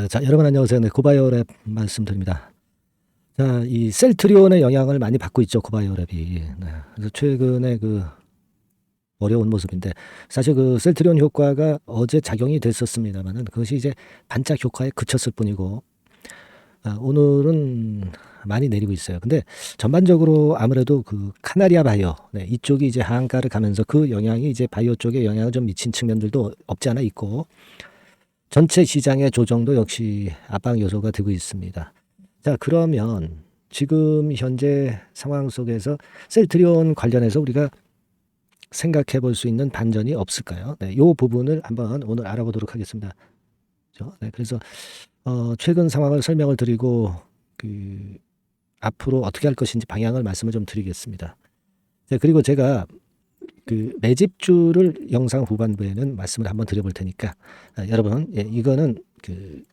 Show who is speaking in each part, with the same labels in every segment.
Speaker 1: 자, 여러분 안녕하세요. 네, 고바이오랩 말씀드립니다. 자, 이 셀트리온의 영향을 많이 받고 있죠, 고바이오랩이. 네, 그래서 최근에 어려운 모습인데, 사실 셀트리온 효과가 어제 작용이 됐었습니다만은 그것이 이제 반짝 효과에 그쳤을 뿐이고, 오늘은 많이 내리고 있어요. 근데 전반적으로 아무래도 카나리아 바이오, 네, 이쪽이 이제 하한가를 가면서 그 영향이 이제 바이오 쪽에 영향을 좀 미친 측면들도 없지 않아 있고, 전체 시장의 조정도 역시 압박 요소가 되고 있습니다. 자, 그러면 지금 현재 상황 속에서 셀트리온 관련해서 우리가 생각해 볼 수 있는 반전이 없을까요? 네, 이 부분을 한번 오늘 알아보도록 하겠습니다. 네, 그래서 최근 상황을 설명을 드리고 앞으로 어떻게 할 것인지 방향을 말씀을 좀 드리겠습니다. 네, 그리고 제가 매집주를 영상 후반부에는 말씀을 한번 드려볼 테니까 여러분, 예, 이거는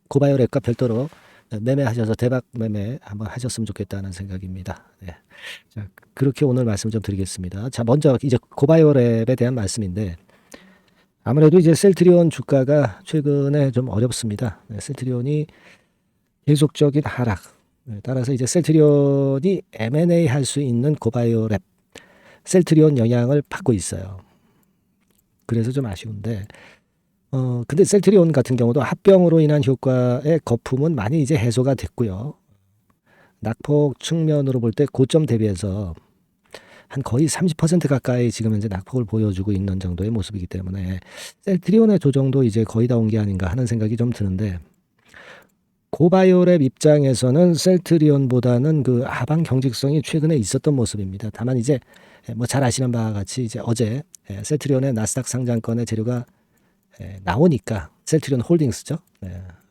Speaker 1: 고바이오랩과 별도로 매매하셔서 대박 매매 한번 하셨으면 좋겠다는 생각입니다. 네. 자, 그렇게 오늘 말씀 좀 드리겠습니다. 자, 먼저 이제 고바이오랩에 대한 말씀인데, 아무래도 이제 셀트리온 주가가 최근에 좀 어렵습니다. 네, 셀트리온이 계속적인 하락. 네, 따라서 이제 셀트리온이 M&A 할 수 있는 고바이오랩, 셀트리온 영향을 받고 있어요. 그래서 좀 아쉬운데, 근데 셀트리온 같은 경우도 합병으로 인한 효과의 거품은 많이 이제 해소가 됐고요. 낙폭 측면으로 볼 때 고점 대비해서 한 거의 30% 가까이 지금 현재 낙폭을 보여주고 있는 정도의 모습이기 때문에 셀트리온의 조정도 이제 거의 다 온 게 아닌가 하는 생각이 좀 드는데, 고바이오랩 입장에서는 셀트리온보다는 하방 경직성이 최근에 있었던 모습입니다. 다만 이제 뭐 잘 아시는 바와 같이 이제 어제 셀트리온의 나스닥 상장권의 재료가 나오니까, 셀트리온 홀딩스죠.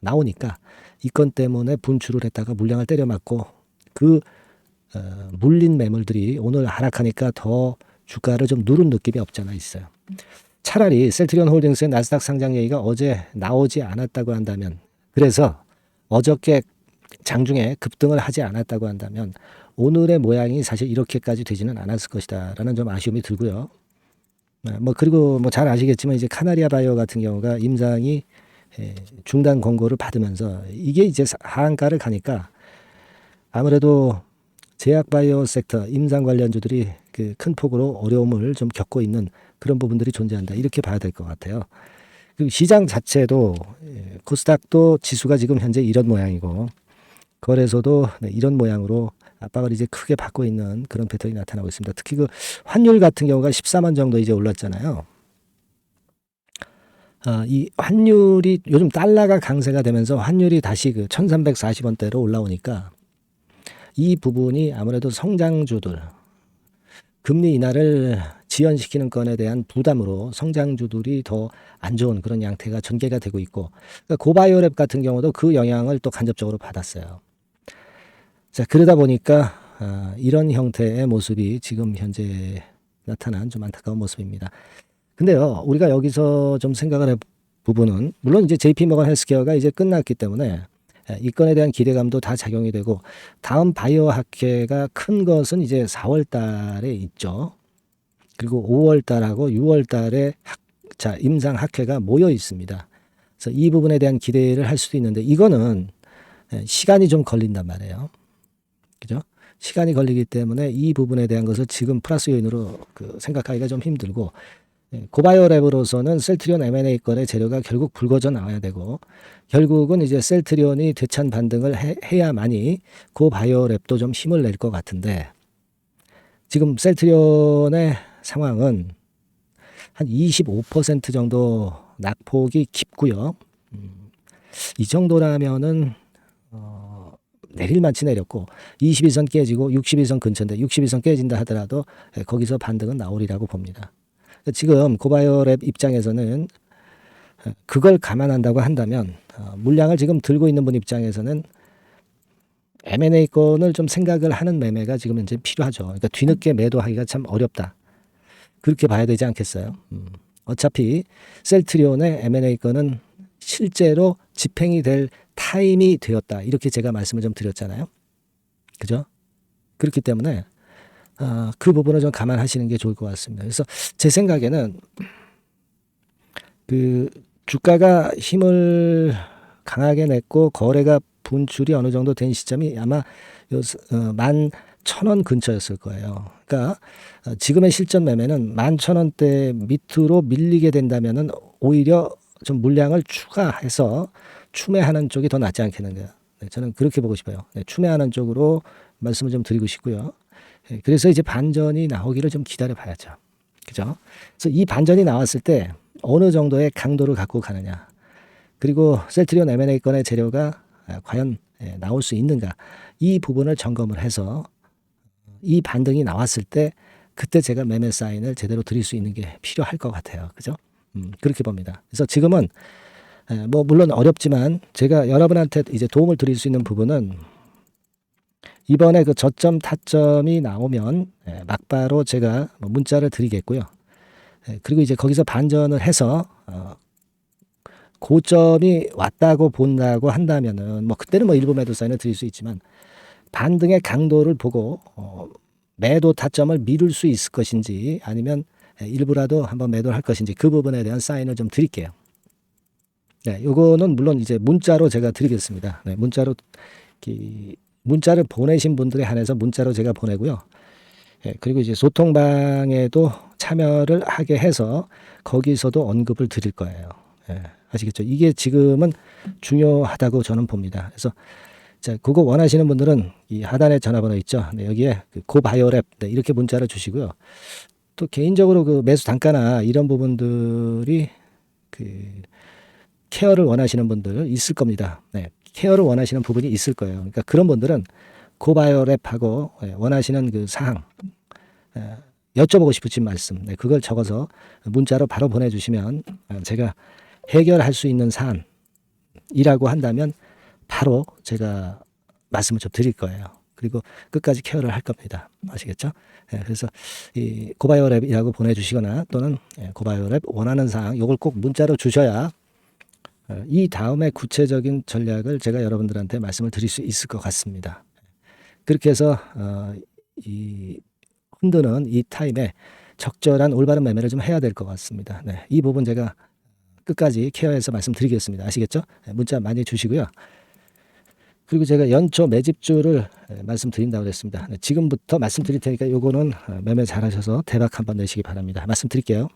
Speaker 1: 나오니까 이 건 때문에 분출을 했다가 물량을 때려 맞고 물린 매물들이 오늘 하락하니까 더 주가를 좀 누른 느낌이 없지 않아 있어요. 차라리 셀트리온 홀딩스의 나스닥 상장 얘기가 어제 나오지 않았다고 한다면, 그래서 어저께 장중에 급등을 하지 않았다고 한다면 오늘의 모양이 사실 이렇게까지 되지는 않았을 것이다라는 좀 아쉬움이 들고요. 그리고 잘 아시겠지만 이제 카나리아 바이오 같은 경우가 임상이 중단 권고를 받으면서 이게 이제 하한가를 가니까 아무래도 제약 바이오 섹터 임상 관련주들이 큰 폭으로 어려움을 좀 겪고 있는 그런 부분들이 존재한다, 이렇게 봐야 될 것 같아요. 그리고 시장 자체도 코스닥도 지수가 지금 현재 이런 모양이고, 거래소도 이런 모양으로 압박을 이제 크게 받고 있는 그런 패턴이 나타나고 있습니다. 특히 환율 같은 경우가 14만 정도 이제 올랐잖아요. 이 환율이 요즘 달러가 강세가 되면서 환율이 다시 1340원대로 올라오니까 이 부분이 아무래도 성장주들, 금리 인하를 지연시키는 건에 대한 부담으로 성장주들이 더 안 좋은 그런 양태가 전개가 되고 있고, 그러니까 고바이오랩 같은 경우도 그 영향을 또 간접적으로 받았어요. 자, 그러다 보니까 이런 형태의 모습이 지금 현재 나타난 좀 안타까운 모습입니다. 근데요, 우리가 여기서 좀 생각을 할 부분은, 물론 이제 JP모건 헬스케어가 이제 끝났기 때문에 이 건에 대한 기대감도 다 작용이 되고, 다음 바이오 학회가 큰 것은 이제 4월 달에 있죠. 그리고 5월 달하고 6월 달에 임상 학회가 모여 있습니다. 그래서 이 부분에 대한 기대를 할 수도 있는데, 이거는 시간이 좀 걸린단 말이에요. 그죠? 시간이 걸리기 때문에 이 부분에 대한 것을 지금 플러스 요인으로 생각하기가 좀 힘들고, 고바이오랩으로서는 셀트리온 M&A 건의 재료가 결국 불거져 나와야 되고, 결국은 이제 셀트리온이 대찬 반등을 해야만이 고바이오랩도 좀 힘을 낼 것 같은데, 지금 셀트리온의 상황은 한 25% 정도 낙폭이 깊고요. 이 정도라면은 내릴만치 내렸고, 21선 깨지고 61선 근처인데 61선 깨진다 하더라도 거기서 반등은 나오리라고 봅니다. 지금 고바이오랩 입장에서는 그걸 감안한다고 한다면, 물량을 지금 들고 있는 분 입장에서는 M&A 건을 좀 생각을 하는 매매가 지금 현재 필요하죠. 그러니까 뒤늦게 매도하기가 참 어렵다, 그렇게 봐야 되지 않겠어요? 어차피 셀트리온의 M&A 건은 실제로 집행이 될 타임이 되었다, 이렇게 제가 말씀을 좀 드렸잖아요. 그죠? 그렇기 때문에 그 부분을 좀 감안하시는 게 좋을 것 같습니다. 그래서 제 생각에는 주가가 힘을 강하게 냈고 거래가 분출이 어느 정도 된 시점이 아마 11,000원 근처였을 거예요. 그러니까 지금의 실전 매매는 11,000원대 밑으로 밀리게 된다면은 오히려 좀 물량을 추가해서 추매하는 쪽이 더 낫지 않겠는가. 네, 저는 그렇게 보고 싶어요. 네, 추매하는 쪽으로 말씀을 좀 드리고 싶고요. 네, 그래서 이제 반전이 나오기를 좀 기다려 봐야죠. 그죠? 그래서 이 반전이 나왔을 때 어느 정도의 강도를 갖고 가느냐. 그리고 셀트리온 M&A 건의 재료가 과연 나올 수 있는가. 이 부분을 점검을 해서 이 반등이 나왔을 때 그때 제가 매매 사인을 제대로 드릴 수 있는 게 필요할 것 같아요. 그죠? 그렇게 봅니다. 그래서 지금은 뭐 물론 어렵지만 제가 여러분한테 이제 도움을 드릴 수 있는 부분은 이번에 그 저점 타점이 나오면 막바로 제가 문자를 드리겠고요. 그리고 이제 거기서 반전을 해서 고점이 왔다고 본다고 한다면은 뭐 그때는 뭐 일부 매도 사인을 드릴 수 있지만 반등의 강도를 보고 매도 타점을 미룰 수 있을 것인지 아니면 일부라도 한번 매도를 할 것인지 그 부분에 대한 사인을 좀 드릴게요. 네, 요거는 물론 이제 문자로 제가 드리겠습니다. 네, 문자를 보내신 분들에 한해서 문자로 제가 보내고요. 그리고 이제 소통방에도 참여를 하게 해서 거기서도 언급을 드릴 거예요. 아시겠죠? 이게 지금은 중요하다고 저는 봅니다. 그래서 자, 그거 원하시는 분들은 이 하단에 전화번호 있죠. 네, 여기에 그 고바이오랩 이렇게 문자를 주시고요. 또 개인적으로 그 매수 단가나 이런 부분들이 그 케어를 원하시는 분들 있을 겁니다. 네, 케어를 원하시는 부분이 있을 거예요. 그러니까 그런 분들은 고바이오랩하고 원하시는 그 사항 여쭤보고 싶으신 말씀 그걸 적어서 문자로 바로 보내주시면 제가 해결할 수 있는 사안이라고 한다면 바로 제가 말씀을 좀 드릴 거예요. 그리고 끝까지 케어를 할 겁니다. 아시겠죠? 그래서 이 고바이오랩이라고 보내주시거나 또는 고바이오랩 원하는 사항 요걸 꼭 문자로 주셔야 이 다음에 구체적인 전략을 제가 여러분들한테 말씀을 드릴 수 있을 것 같습니다. 그렇게 해서 이 흔드는 이 타임에 적절한 올바른 매매를 좀 해야 될 것 같습니다. 네, 이 부분 제가 끝까지 케어해서 말씀드리겠습니다. 아시겠죠? 문자 많이 주시고요. 그리고 제가 연초 매집주를 말씀드린다고 했습니다. 네, 지금부터 말씀드릴 테니까 요거는 매매 잘하셔서 대박 한번 내시기 바랍니다. 말씀드릴게요.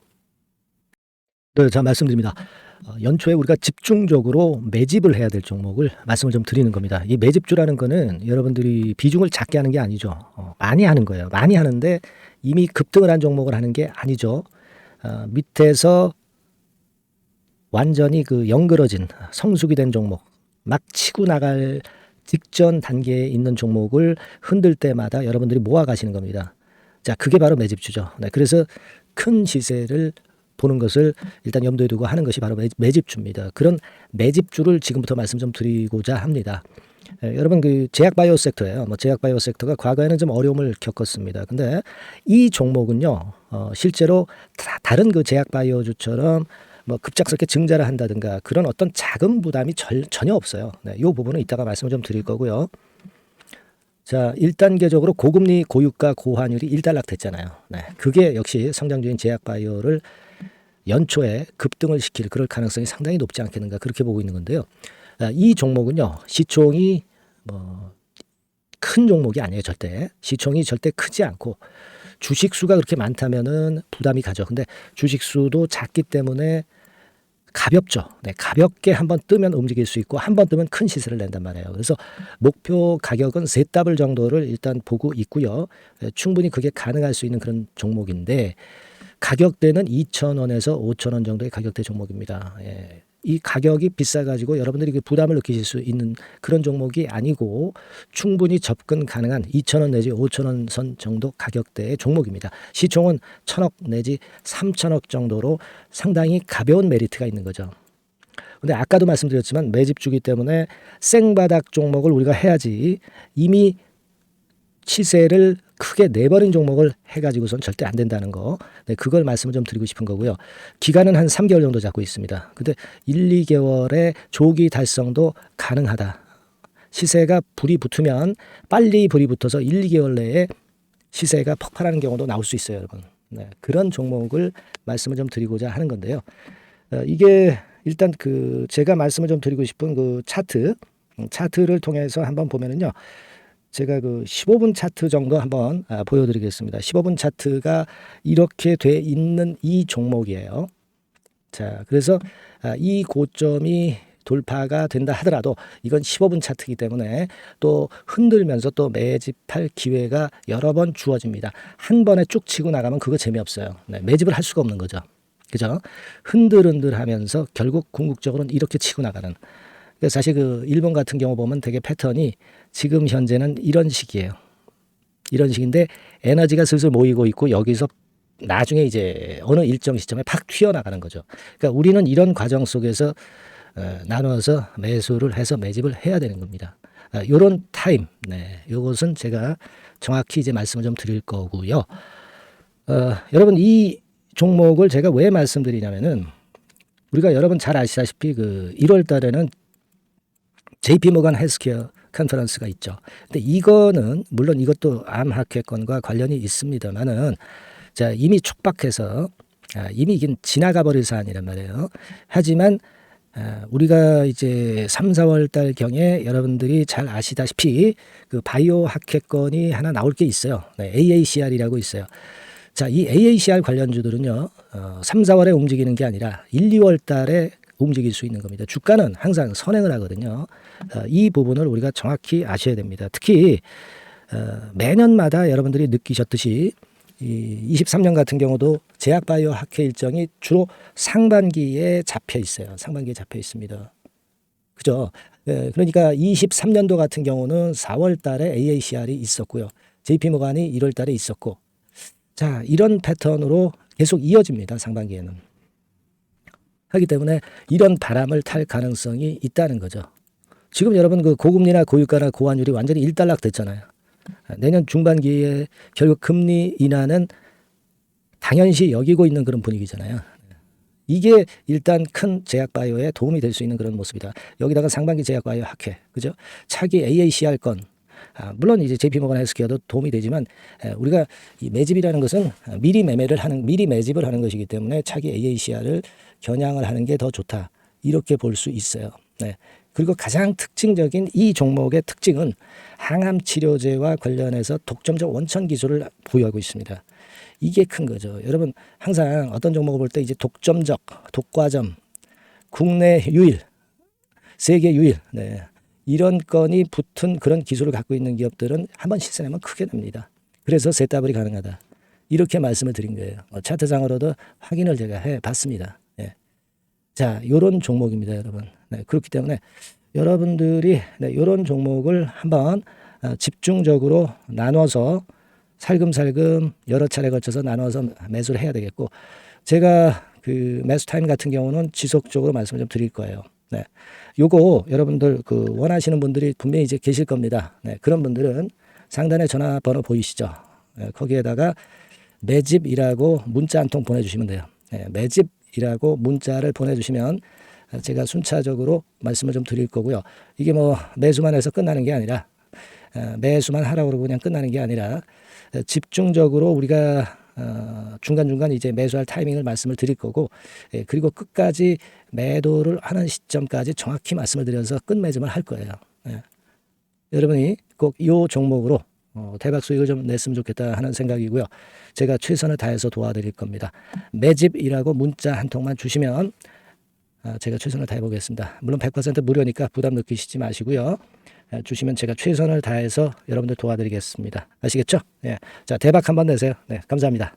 Speaker 1: 네, 자 말씀드립니다. 연초에 우리가 집중적으로 매집을 해야 될 종목을 말씀을 좀 드리는 겁니다. 이 매집주라는 거는 여러분들이 비중을 작게 하는 게 아니죠. 많이 하는 거예요. 많이 하는데 이미 급등을 한 종목을 하는 게 아니죠. 밑에서 완전히 그 영그러진 성숙이 된 종목, 막 치고 나갈 직전 단계에 있는 종목을 흔들 때마다 여러분들이 모아 가시는 겁니다. 자, 그게 바로 매집주죠. 네, 그래서 큰 시세를 보는 것을 일단 염두에 두고 하는 것이 바로 매집주입니다. 그런 매집주를 지금부터 말씀 좀 드리고자 합니다. 여러분 그 제약바이오 섹터예요. 제약바이오 섹터가 과거에는 좀 어려움을 겪었습니다. 근데 이 종목은요, 실제로 다른 그 제약바이오주처럼 급작스럽게 증자를 한다든가 그런 어떤 자금 부담이 전혀 없어요. 네, 이 부분은 이따가 말씀을 좀 드릴 거고요. 자, 1단계적으로 고금리, 고유가, 고환율이 일단락됐잖아요. 네, 그게 역시 성장주인 제약바이오를 연초에 급등을 시킬 그럴 가능성이 상당히 높지 않겠는가 그렇게 보고 있는 건데요. 이 종목은요, 시총이 큰 종목이 아니에요. 절대 시총이 절대 크지 않고 주식 수가 그렇게 많다면은 부담이 가죠. 근데 주식 수도 작기 때문에 가볍죠. 네, 가볍게 한번 뜨면 움직일 수 있고 한번 뜨면 큰 시세를 낸단 말이에요. 그래서 목표 가격은 세 더블 정도를 일단 보고 있고요. 충분히 그게 가능할 수 있는 그런 종목인데 가격대는 2,000원에서 5,000원 정도의 가격대 종목입니다. 예. 이 가격이 비싸가지고 여러분들이 부담을 느끼실 수 있는 그런 종목이 아니고 충분히 접근 가능한 2,000원 내지 5,000원 선 정도 가격대의 종목입니다. 시총은 1,000억 내지 3,000억 정도로 상당히 가벼운 메리트가 있는 거죠. 근데 아까도 말씀드렸지만 매집주기 때문에 생바닥 종목을 우리가 해야지 이미 시세를 크게 내버린 종목을 해가지고선 절대 안 된다는 거. 네, 그걸 말씀을 좀 드리고 싶은 거고요. 기간은 한 3개월 정도 잡고 있습니다. 근데 1, 2개월의 조기 달성도 가능하다. 시세가 불이 붙으면 빨리 불이 붙어서 1, 2개월 내에 시세가 폭발하는 경우도 나올 수 있어요, 여러분. 네, 그런 종목을 말씀을 좀 드리고자 하는 건데요. 이게 일단 그 제가 말씀을 좀 드리고 싶은 그 차트를 통해서 한번 보면은요. 제가 그 15분 차트 정도 한번 보여드리겠습니다. 15분 차트가 이렇게 돼 있는 이 종목이에요. 자, 그래서 이 고점이 돌파가 된다 하더라도 이건 15분 차트이기 때문에 또 흔들면서 또 매집할 기회가 여러 번 주어집니다. 한 번에 쭉 치고 나가면 그거 재미없어요. 네, 매집을 할 수가 없는 거죠. 그죠? 흔들흔들하면서 결국 궁극적으로는 이렇게 치고 나가는. 그래서 사실 그 일본 같은 경우 보면 되게 패턴이 지금 현재는 이런 식이에요. 이런 식인데 에너지가 슬슬 모이고 있고 여기서 나중에 이제 어느 일정 시점에 팍 튀어나가는 거죠. 그러니까 우리는 이런 과정 속에서 나눠서 매수를 해서 매집을 해야 되는 겁니다. 요런 타임, 네, 요것은 제가 정확히 이제 말씀을 좀 드릴 거고요. 여러분 이 종목을 제가 왜 말씀드리냐면은 우리가 여러분 잘 아시다시피 그 1월 달에는 JP 모간 헬스케어 컨퍼런스가 있죠. 근데 이거는 물론 이것도 암 학회권과 관련이 있습니다만은 자, 이미 촉박해서 이미 이게 지나가 버릴 사안이란 말이에요. 하지만 우리가 이제 3, 4월 달 경에 여러분들이 잘 아시다시피 그 바이오 학회권이 하나 나올 게 있어요. 네, AACR이라고 있어요. 자, 이 AACR 관련주들은요, 3, 4월에 움직이는 게 아니라 1, 2월 달에 움직일 수 있는 겁니다. 주가는 항상 선행을 하거든요. 이 부분을 우리가 정확히 아셔야 됩니다. 특히 매년마다 여러분들이 느끼셨듯이 이 23년 같은 경우도 제약바이오 학회 일정이 주로 상반기에 잡혀 있어요. 상반기에 잡혀 있습니다. 그죠? 그러니까 23년도 같은 경우는 4월 달에 AACR이 있었고요. JP모간이 1월 달에 있었고, 자, 이런 패턴으로 계속 이어집니다. 상반기에는. 하기 때문에 이런 바람을 탈 가능성이 있다는 거죠. 지금 여러분 그 고금리나 고유가나 고환율이 완전히 일단락 됐잖아요. 내년 중반기에 결국 금리 인하는 당연시 여기고 있는 그런 분위기잖아요. 이게 일단 큰 제약바이오에 도움이 될 수 있는 그런 모습이다. 여기다가 상반기 제약바이오 학회, 그죠? 차기 AACR 건, 물론 이제 JP모간 헬스케어도 도움이 되지만 우리가 이 매집이라는 것은 미리 매집을 하는 것이기 때문에 차기 AACR을 겨냥을 하는 게 더 좋다. 이렇게 볼 수 있어요. 네. 그리고 가장 특징적인 이 종목의 특징은 항암 치료제와 관련해서 독점적 원천 기술을 보유하고 있습니다. 이게 큰 거죠. 여러분 항상 어떤 종목을 볼 때 이제 독점적, 독과점, 국내 유일, 세계 유일, 네, 이런 건이 붙은 그런 기술을 갖고 있는 기업들은 한번 실현하면 크게 납니다. 그래서 ZW이 가능하다. 이렇게 말씀을 드린 거예요. 차트상으로도 확인을 제가 해봤습니다. 네. 자, 요런 종목입니다, 여러분. 네, 그렇기 때문에 여러분들이 이런 종목을 한번 집중적으로 나눠서 살금살금 여러 차례 걸쳐서 나눠서 매수를 해야 되겠고, 제가 그 매수 타임 같은 경우는 지속적으로 말씀을 좀 드릴 거예요. 네, 요거 여러분들 그 원하시는 분들이 분명히 이제 계실 겁니다. 네, 그런 분들은 상단에 전화번호 보이시죠? 네, 거기에다가 매집이라고 문자 한 통 보내주시면 돼요. 네, 매집이라고 문자를 보내주시면 제가 순차적으로 말씀을 좀 드릴 거고요. 이게 뭐 매수만 해서 끝나는 게 아니라 매수만 하라고 그러고 그냥 끝나는 게 아니라 집중적으로 우리가 중간중간 이제 매수할 타이밍을 말씀을 드릴 거고, 그리고 끝까지 매도를 하는 시점까지 정확히 말씀을 드려서 끝매집을 할 거예요. 여러분이 꼭 이 종목으로 대박 수익을 좀 냈으면 좋겠다 하는 생각이고요. 제가 최선을 다해서 도와드릴 겁니다. 매집이라고 문자 한 통만 주시면 제가 최선을 다해 보겠습니다. 물론 100% 무료니까 부담 느끼시지 마시고요. 주시면 제가 최선을 다해서 여러분들 도와드리겠습니다. 아시겠죠? 예. 자, 대박 한번 내세요. 네, 감사합니다.